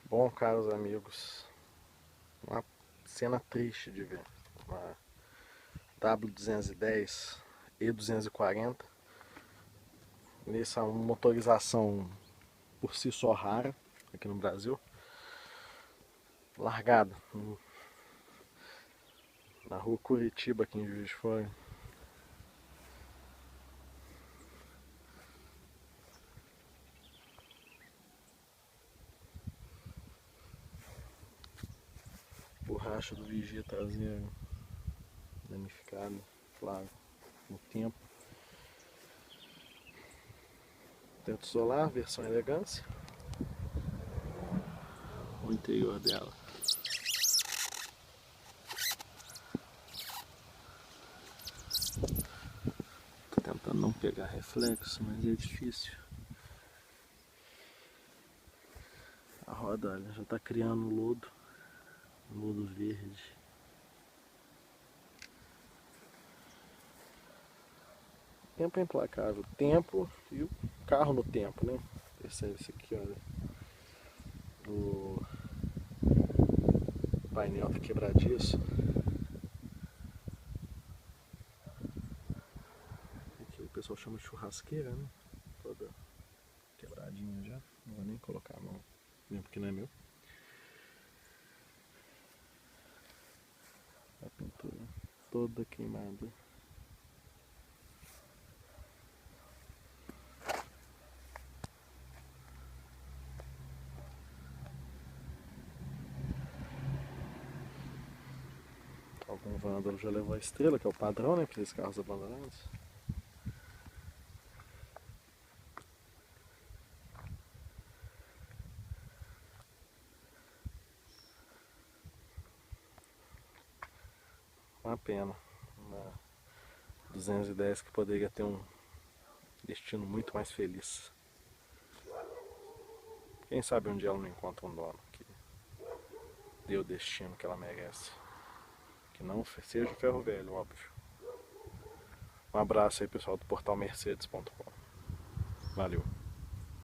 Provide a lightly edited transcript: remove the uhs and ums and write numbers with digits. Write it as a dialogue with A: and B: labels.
A: Bom, caros amigos, uma cena triste de ver. Uma W210 E240. Essa é uma motorização por si só rara aqui no Brasil. Largada na rua Curitiba, aqui em Juiz de Fora. Borracha do vigia traseiro danificada, claro, no tempo. Teto solar, versão elegância. O interior dela. Tô tentando não pegar reflexo, mas é difícil. A roda, olha, já tá criando lodo verde. O tempo é implacável. O tempo e o carro no tempo, né? Esse aqui, olha. O painel tá quebradiço. Aqui o pessoal chama de churrasqueira, né? Toda quebradinha já. Não vou nem colocar a mão, mesmo porque não é meu. A pintura toda queimada. Algum vândalo já levou a estrela, que é o padrão, né, para esses carros abandonados. Uma pena. Uma 210 que poderia ter um destino muito mais feliz. Quem sabe um dia ela não encontra um dono que dê o destino que ela merece. Que não seja ferro velho, óbvio. Um abraço aí, pessoal do portal Mercedes.com. Valeu.